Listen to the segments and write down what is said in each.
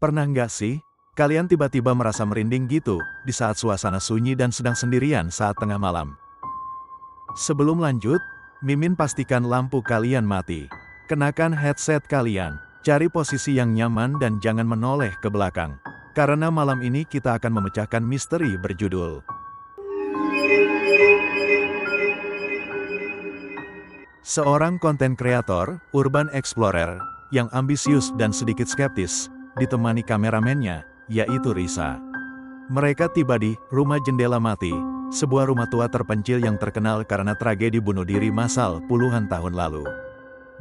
Pernah nggak sih, kalian tiba-tiba merasa merinding gitu, di saat suasana sunyi dan sedang sendirian saat tengah malam? Sebelum lanjut, Mimin pastikan lampu kalian mati. Kenakan headset kalian, cari posisi yang nyaman dan jangan menoleh ke belakang. Karena malam ini kita akan memecahkan misteri berjudul seorang konten kreator, urban explorer, yang ambisius dan sedikit skeptis, ditemani kameramennya, yaitu Risa. Mereka tiba di Rumah Jendela Mati, sebuah rumah tua terpencil yang terkenal karena tragedi bunuh diri massal puluhan tahun lalu.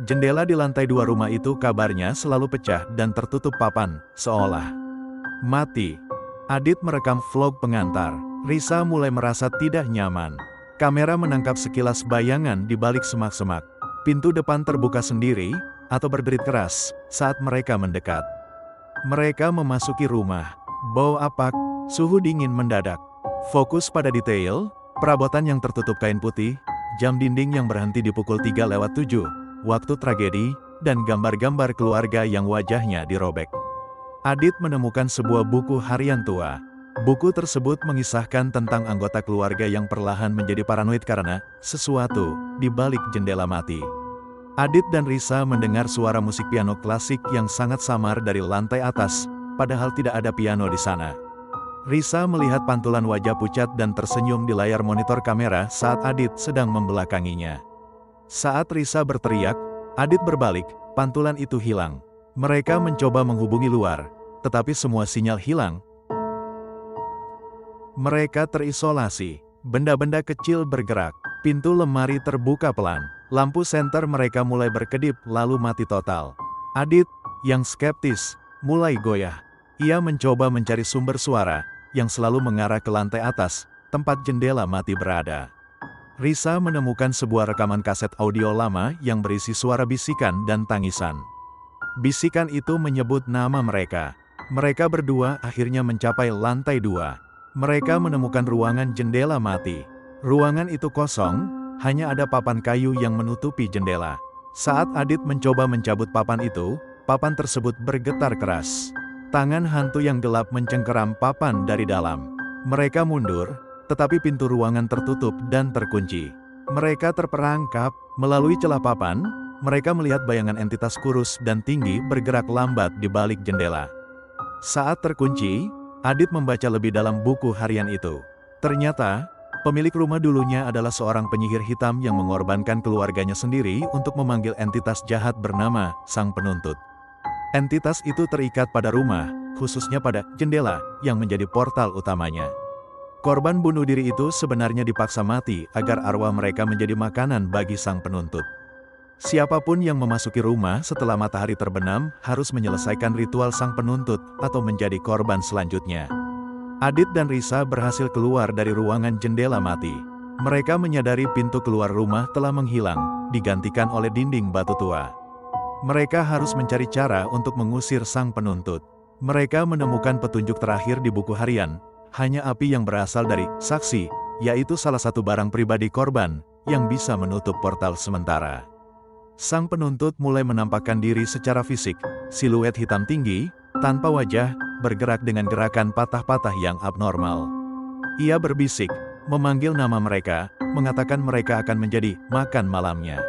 Jendela di lantai 2 rumah itu kabarnya selalu pecah dan tertutup papan, seolah mati. Adit merekam vlog pengantar. Risa mulai merasa tidak nyaman. Kamera menangkap sekilas bayangan di balik semak-semak. Pintu depan terbuka sendiri, atau berderit keras, saat mereka mendekat. Mereka memasuki rumah. Bau apak, suhu dingin mendadak. Fokus pada detail, perabotan yang tertutup kain putih, jam dinding yang berhenti di pukul 3:07, waktu tragedi, dan gambar-gambar keluarga yang wajahnya dirobek. Adit menemukan sebuah buku harian tua. Buku tersebut mengisahkan tentang anggota keluarga yang perlahan menjadi paranoid karena sesuatu di balik jendela mati. Adit dan Risa mendengar suara musik piano klasik yang sangat samar dari lantai atas, padahal tidak ada piano di sana. Risa melihat pantulan wajah pucat dan tersenyum di layar monitor kamera saat Adit sedang membelakanginya. Saat Risa berteriak, Adit berbalik, pantulan itu hilang. Mereka mencoba menghubungi luar, tetapi semua sinyal hilang. Mereka terisolasi. Benda-benda kecil bergerak. Pintu lemari terbuka pelan. Lampu senter mereka mulai berkedip lalu mati total. Adit, yang skeptis, mulai goyah. Ia mencoba mencari sumber suara, yang selalu mengarah ke lantai atas, tempat jendela mati berada. Risa menemukan sebuah rekaman kaset audio lama yang berisi suara bisikan dan tangisan. Bisikan itu menyebut nama mereka. Mereka berdua akhirnya mencapai lantai 2. Mereka menemukan ruangan jendela mati. Ruangan itu kosong, hanya ada papan kayu yang menutupi jendela. Saat Adit mencoba mencabut papan itu, papan tersebut bergetar keras. Tangan hantu yang gelap mencengkeram papan dari dalam. Mereka mundur, tetapi pintu ruangan tertutup dan terkunci. Mereka terperangkap, melalui celah papan, mereka melihat bayangan entitas kurus dan tinggi bergerak lambat di balik jendela. Saat terkunci, Adit membaca lebih dalam buku harian itu. Ternyata, pemilik rumah dulunya adalah seorang penyihir hitam yang mengorbankan keluarganya sendiri untuk memanggil entitas jahat bernama Sang Penuntut. Entitas itu terikat pada rumah, khususnya pada jendela, yang menjadi portal utamanya. Korban bunuh diri itu sebenarnya dipaksa mati agar arwah mereka menjadi makanan bagi Sang Penuntut. Siapapun yang memasuki rumah setelah matahari terbenam harus menyelesaikan ritual Sang Penuntut atau menjadi korban selanjutnya. Adit dan Risa berhasil keluar dari ruangan jendela mati. Mereka menyadari pintu keluar rumah telah menghilang, digantikan oleh dinding batu tua. Mereka harus mencari cara untuk mengusir Sang Penuntut. Mereka menemukan petunjuk terakhir di buku harian, hanya api yang berasal dari saksi, yaitu salah satu barang pribadi korban, yang bisa menutup portal sementara. Sang Penuntut mulai menampakkan diri secara fisik, siluet hitam tinggi, tanpa wajah, bergerak dengan gerakan patah-patah yang abnormal. Ia berbisik, memanggil nama mereka, mengatakan mereka akan menjadi makan malamnya.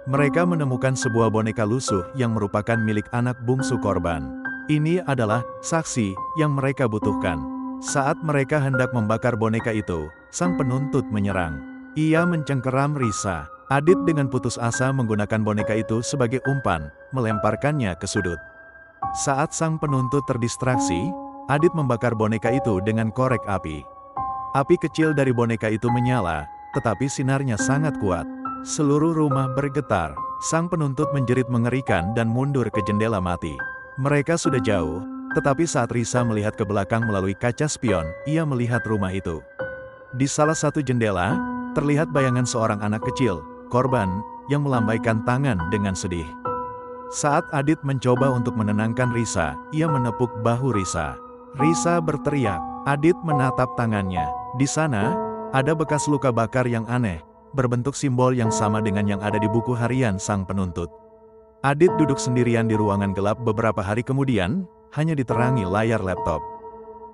Mereka menemukan sebuah boneka lusuh yang merupakan milik anak bungsu korban. Ini adalah saksi yang mereka butuhkan. Saat mereka hendak membakar boneka itu, Sang Penuntut menyerang. Ia mencengkeram Risa. Adit dengan putus asa menggunakan boneka itu sebagai umpan, melemparkannya ke sudut. Saat Sang Penuntut terdistraksi, Adit membakar boneka itu dengan korek api. Api kecil dari boneka itu menyala, tetapi sinarnya sangat kuat. Seluruh rumah bergetar. Sang Penuntut menjerit mengerikan dan mundur ke jendela mati. Mereka sudah jauh, tetapi saat Risa melihat ke belakang melalui kaca spion, ia melihat rumah itu. Di salah satu jendela, terlihat bayangan seorang anak kecil, korban, yang melambaikan tangan dengan sedih. Saat Adit mencoba untuk menenangkan Risa, ia menepuk bahu Risa. Risa berteriak. Adit menatap tangannya. Di sana, ada bekas luka bakar yang aneh, berbentuk simbol yang sama dengan yang ada di buku harian Sang Penuntut. Adit duduk sendirian di ruangan gelap beberapa hari kemudian, hanya diterangi layar laptop.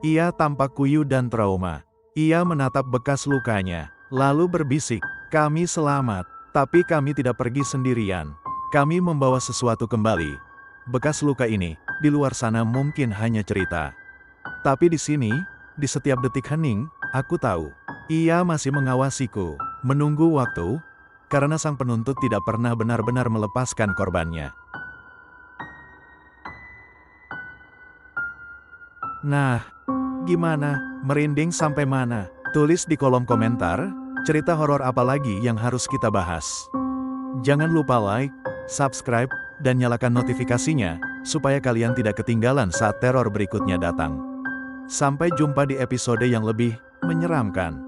Ia tampak kuyu dan trauma. Ia menatap bekas lukanya, lalu berbisik, "Kami selamat, tapi kami tidak pergi sendirian. Kami membawa sesuatu kembali. Bekas luka ini, di luar sana mungkin hanya cerita. Tapi di sini, di setiap detik hening, aku tahu. Ia masih mengawasiku, menunggu waktu, karena sang penuntut tidak pernah benar-benar melepaskan korbannya." Nah, gimana? Merinding sampai mana? Tulis di kolom komentar, cerita horor apa lagi yang harus kita bahas. Jangan lupa like, subscribe, dan nyalakan notifikasinya, supaya kalian tidak ketinggalan saat teror berikutnya datang. Sampai jumpa di episode yang lebih menyeramkan.